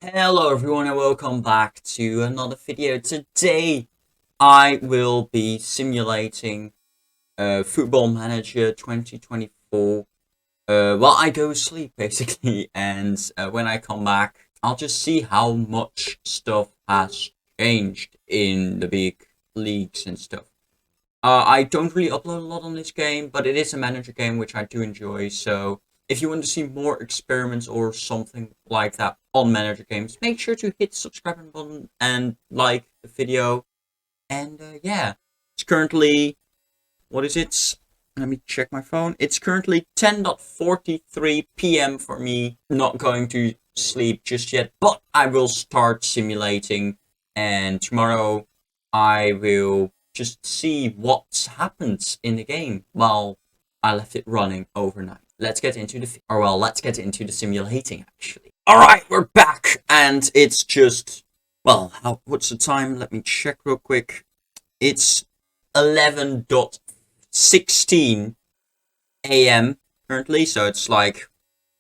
Hello everyone and welcome back to another video. Today I will be simulating Football Manager 2024 while I go to sleep basically, and when I come back I'll just see how much stuff has changed in the big leagues and stuff. I don't really upload a lot on this game, but it is a manager game which I do enjoy. So if you want to see more experiments or something like that on manager games, make sure to hit the subscribe button and like the video. And yeah, it's currently, what is it? Let me check my phone. It's currently 10:43 p.m. for me. Not going to sleep just yet, but I will start simulating. And tomorrow I will just see what happens in the game while I left it running overnight. Let's get into let's get into the simulating actually. All right, we're back, and it's just what's the time? Let me check real quick. It's 11:16 a.m. currently, so it's like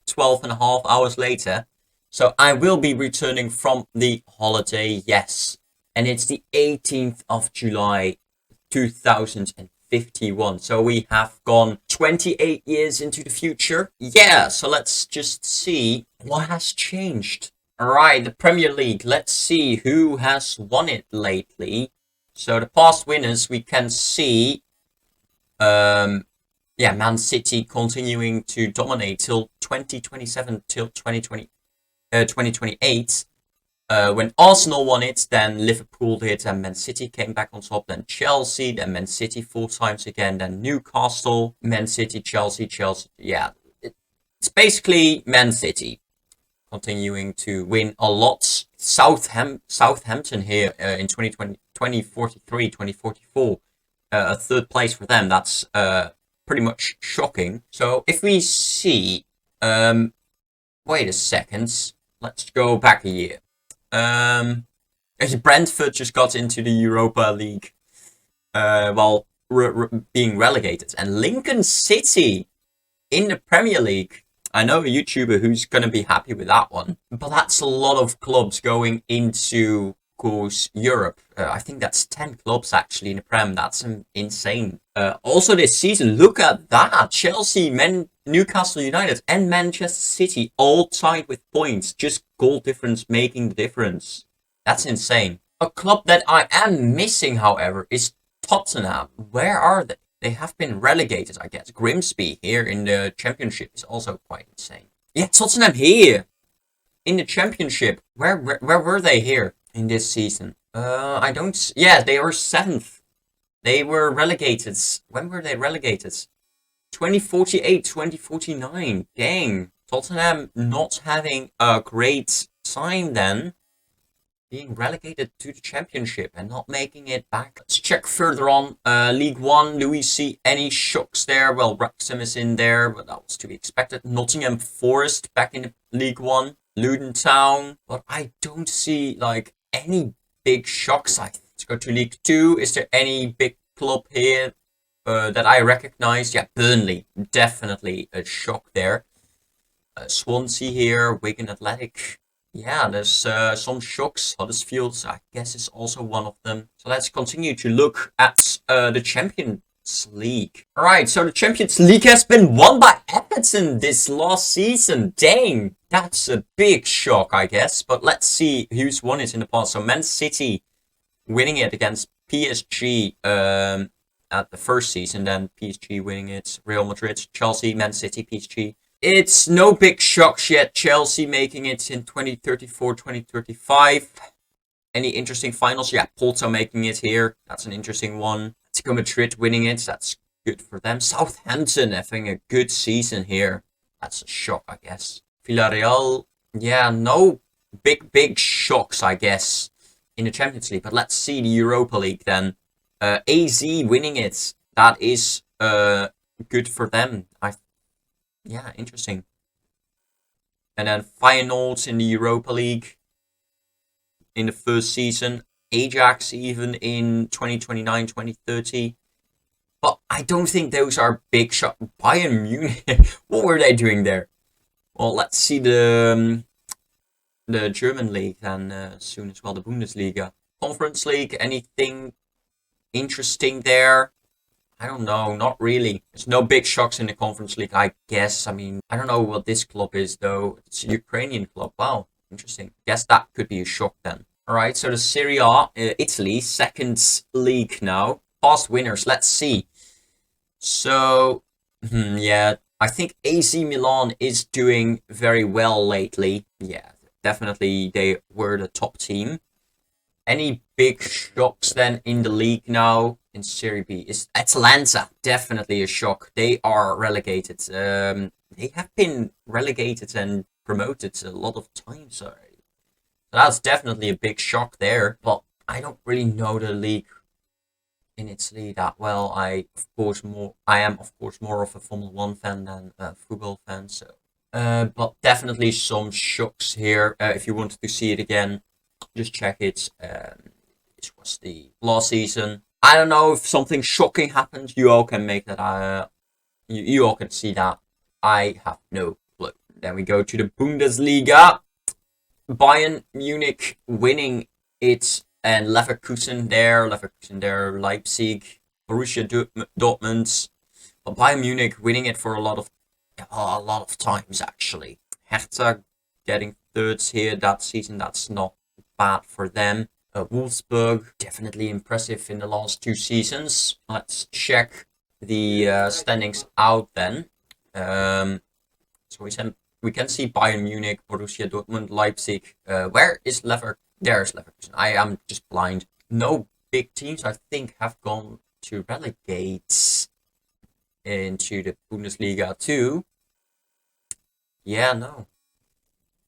12 and a half hours later. So I will be returning from the holiday, yes. And it's the 18th of July 2051. So we have gone 28 years into the future. Yeah, so let's just see what has changed. All right, the Premier League. Let's see who has won it lately. So the past winners we can see, Man City continuing to dominate till 2027, till 2028. When Arsenal won it, then Liverpool did, and Man City came back on top, then Chelsea, then Man City 4 times again, then Newcastle, Man City, Chelsea, Chelsea. Yeah, it's basically Man City continuing to win a lot. Southampton here in 2020, 2043, 2044, a third place for them. That's pretty much shocking. So if we see, wait a second, let's go back a year. Brentford just got into the Europa League while being relegated, and Lincoln City in the Premier League. I know a YouTuber who's going to be happy with that one, but that's a lot of clubs going into, of course, Europe. I think that's 10 clubs actually in the Prem. That's insane. Also this season, look at that. Chelsea, Newcastle United and Manchester City all tied with points. Just goal difference making the difference. That's insane. A club that I am missing, however, is Tottenham. Where are they? They have been relegated, I guess. Grimsby here in the Championship is also quite insane. Yeah, Tottenham here in the Championship. Where were they here in this season? I don't. Yeah, they were 7th. They were relegated. When were they relegated? 2048, 2049. Dang. Tottenham not having a great time then. Being relegated to the Championship and not making it back. Let's check further on. League One, do we see any shocks there? Well, Wrexham is in there, but that was to be expected. Nottingham Forest back in League One. Luton Town. But I don't see like any big shocks. Let's go to League Two. Is there any big club here that I recognize? Yeah, Burnley. Definitely a shock there. Swansea here. Wigan Athletic. Yeah, there's some shocks. Huddersfield, I guess, is also one of them. So let's continue to look at the Champions League. All right, so the Champions League has been won by Everton this last season. Dang, that's a big shock, I guess. But let's see who's won it in the past. So Man City winning it against PSG at the first season, then PSG winning it. Real Madrid, Chelsea, Man City, PSG. It's no big shocks yet. Chelsea making it in 2034, 2035. Any interesting finals? Yeah, Porto making it here. That's an interesting one. Atletico Madrid winning it. That's good for them. Southampton having a good season here. That's a shock, I guess. Villarreal. Yeah, no big shocks, I guess, in the Champions League. But let's see the Europa League then. AZ winning it. That is good for them. Yeah, interesting. And then Feyenoord in the Europa League in the first season. Ajax even in 2029, 2030. But I don't think those are big shots. Bayern Munich, what were they doing there? Well, let's see the the German league and soon as well the Bundesliga. Conference League, anything interesting there? I don't know, not really. There's no big shocks in the Conference League, I guess. I mean, I don't know what this club is though. It's a Ukrainian club. Wow, interesting. Guess that could be a shock then. All right, so the Serie A, Italy, second league now. Past winners, let's see. So, yeah, I think AC Milan is doing very well lately. Yeah, definitely they were the top team. Any big shocks then in the league now in Serie B? Is Atalanta definitely a shock? They are relegated. They have been relegated and promoted a lot of times already. So that's definitely a big shock there. But I don't really know the league in Italy that well. I am of course more of a Formula One fan than a football fan. So, but definitely some shocks here. If you wanted to see it again, just check it. This was the last season. I don't know if something shocking happened. You all can make that. You all can see that. I have no clue. Then we go to the Bundesliga. Bayern Munich winning it, and Leverkusen there, Leipzig, Borussia Dortmund. But Bayern Munich winning it for a lot of times actually. Hertha getting thirds here that season. That's not bad for them. Wolfsburg, definitely impressive in the last 2 seasons. Let's check the standings out then. So we can see Bayern Munich, Borussia Dortmund, Leipzig. Where is There's Leverkusen. I am just blind. No big teams, I think, have gone to relegate into the Bundesliga too. Yeah, no.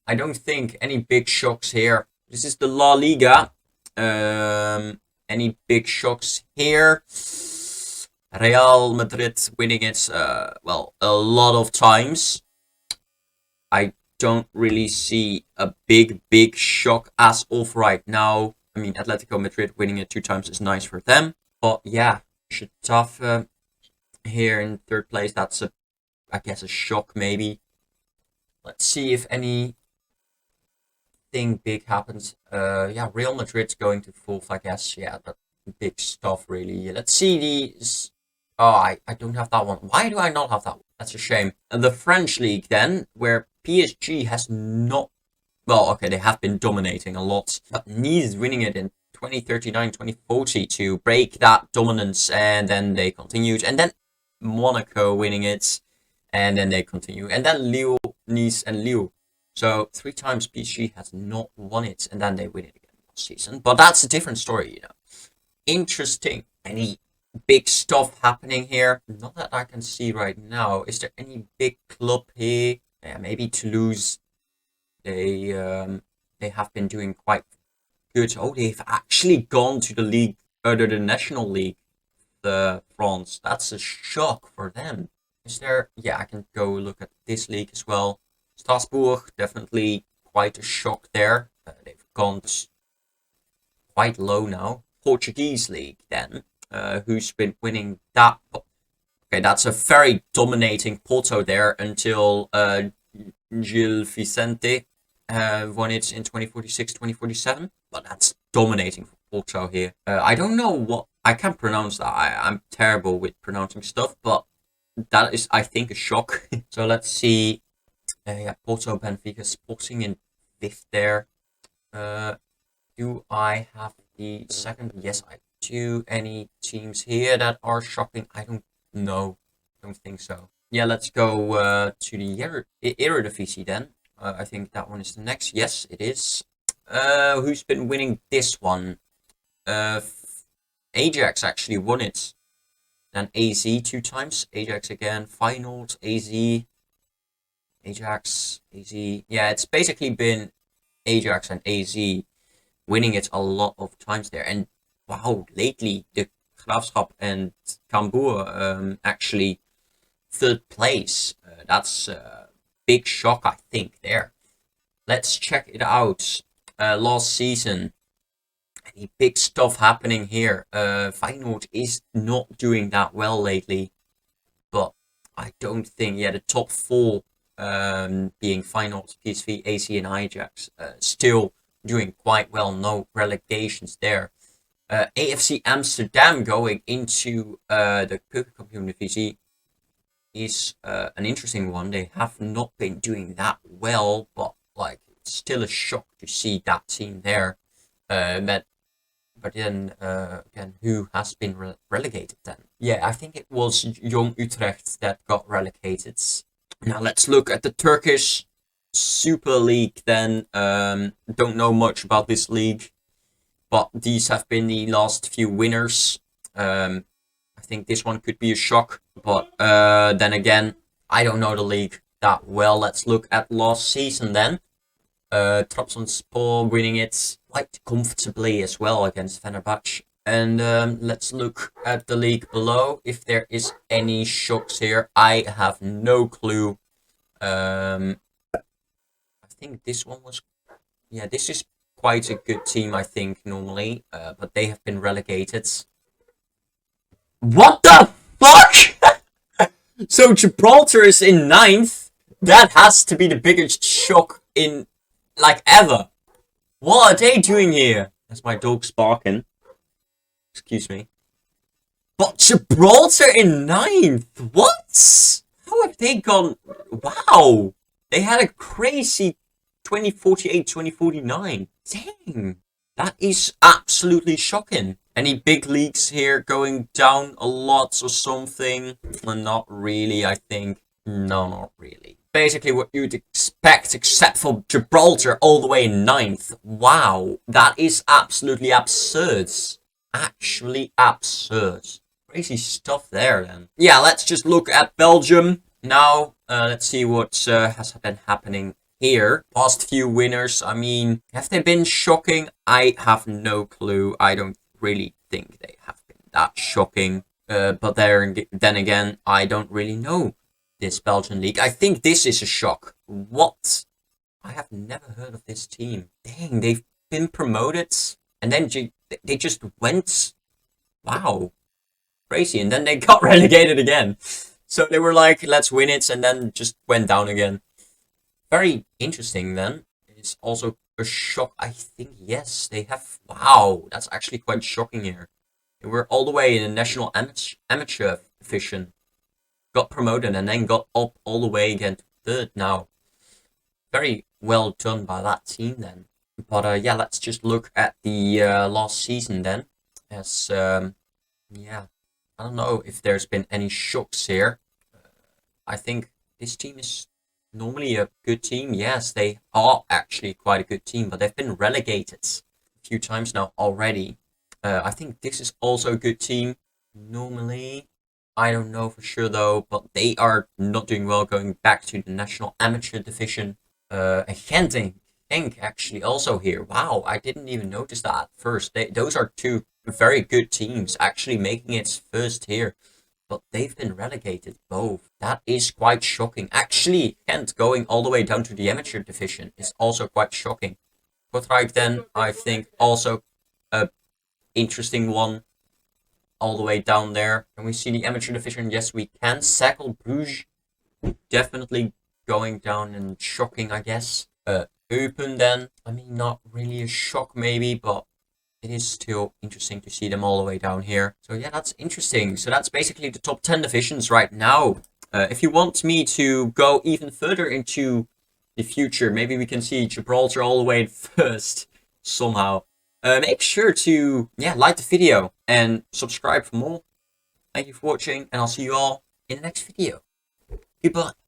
I don't think any big shocks here. This is the La Liga. Any big shocks here? Real Madrid winning it, a lot of times. I don't really see a big shock as of right now. I mean, Atletico Madrid winning it 2 times is nice for them. But yeah, Getafe here in 3rd place. That's I guess a shock maybe. Let's see if anything big happens. Yeah, Real Madrid's going to 4th, I guess. Yeah, that big stuff really. Let's see these. Oh, I don't have that one. Why do I not have that one? That's a shame. And the French league then, where PSG has not. Well, okay, they have been dominating a lot, but Nice is winning it in 2039, 2040 to break that dominance, and then they continued, and then Monaco winning it, and then they continue, and then Lille, Nice, and Lille. So 3 times PSG has not won it, and then they win it again last season. But that's a different story, you know. Interesting. Any big stuff happening here? Not that I can see right now. Is there any big club here? Yeah, maybe Toulouse. They have been doing quite good. Oh, they've actually gone to the league, the national league, France. That's a shock for them. Is there? Yeah, I can go look at this league as well. Strasbourg, definitely quite a shock there. They've gone quite low now. Portuguese league then, who's been winning that? Okay, that's a very dominating Porto there until Gil Vicente won it in 2046, 2047. But that's dominating for Porto here. I don't know what I can't pronounce that. I'm terrible with pronouncing stuff, but that is, I think, a shock. So let's see. Yeah, Porto, Benfica, Sporting in 5th there. Do I have the second? Yes, I do. Any teams here that are shocking? I don't know. Don't think so. Yeah, let's go to the Eredivisie then. I think that one is the next. Yes, it is. Who's been winning this one? Ajax actually won it. Then AZ 2 times. Ajax again. Feyenoord, AZ. Ajax, AZ. Yeah, it's basically been Ajax and AZ winning it a lot of times there. And wow, lately the Graafschap and Cambuur actually 3rd place. That's a big shock, I think, there. Let's check it out. Last season, any big stuff happening here? Feyenoord is not doing that well lately, but I don't think. Yeah, the top 4 being Feyenoord, PSV, AC and Ajax, still doing quite well, no relegations there. AFC Amsterdam going into the Keukenkampioen-divisie is an interesting one. They have not been doing that well, but like it's still a shock to see that team there. But then again, who has been relegated then? Yeah, I think it was Jong Utrecht that got relegated. Now let's look at the Turkish Super League then. Don't know much about this league, but these have been the last few winners. I think this one could be a shock, but then again, I don't know the league that well. Let's look at last season then. Trabzonspor winning it quite comfortably as well against Fenerbahce. And let's look at the league below. If there is any shocks here, I have no clue. I think this one was... Yeah, this is quite a good team, I think, normally. But they have been relegated. What the fuck? So Gibraltar is in 9th. That has to be the biggest shock in... like ever. What are they doing here? That's my dog barking. Excuse me. But Gibraltar in 9th? What? How have they gone? Wow. They had a crazy 2048, 2049. Dang. That is absolutely shocking. Any big leagues here going down a lot or something? Well, not really, I think. No, not really. Basically what you'd expect, except for Gibraltar all the way in 9th. Wow, that is absolutely absurd. Actually absurd. Crazy stuff there then. Yeah, let's just look at Belgium now. Let's see what has been happening here. Past few winners, I mean, have they been shocking? I have no clue. I don't really think they have been that shocking. But then again, I don't really know this Belgian league. I think this is a shock. What? I have never heard of this team. Dang, they've been promoted and then they just went. Wow. Crazy. And then they got relegated again. So they were like, let's win it, and then just went down again. Very interesting then. It's also a shock. I think, yes, they have. Wow, that's actually quite shocking here. They were all the way in the national amateur division. Got promoted and then got up all the way again to 3rd now. Very well done by that team then. But yeah, let's just look at the last season then. As yeah, I don't know if there's been any shocks here. I think this team is normally a good team. Yes, they are actually quite a good team, but they've been relegated a few times now already. I think this is also a good team normally. I don't know for sure though, but they are not doing well, going back to the national amateur division. And Genk actually also here. Wow, I didn't even notice that at first. Those are two very good teams actually making it first here. But they've been relegated both. That is quite shocking. Actually, Gent going all the way down to the amateur division is also quite shocking. Kortrijk then, I think, also a interesting one. All the way down there. Can we see the amateur division? Yes, we can. Cercle Bruges definitely going down and shocking, I guess. Eupen then. I mean, not really a shock maybe, but it is still interesting to see them all the way down here. So yeah, that's interesting. So that's basically the top 10 divisions right now. If you want me to go even further into the future, maybe we can see Gibraltar all the way first somehow. Make sure to like the video and subscribe for more. Thank you for watching, and I'll see you all in the next video. Goodbye.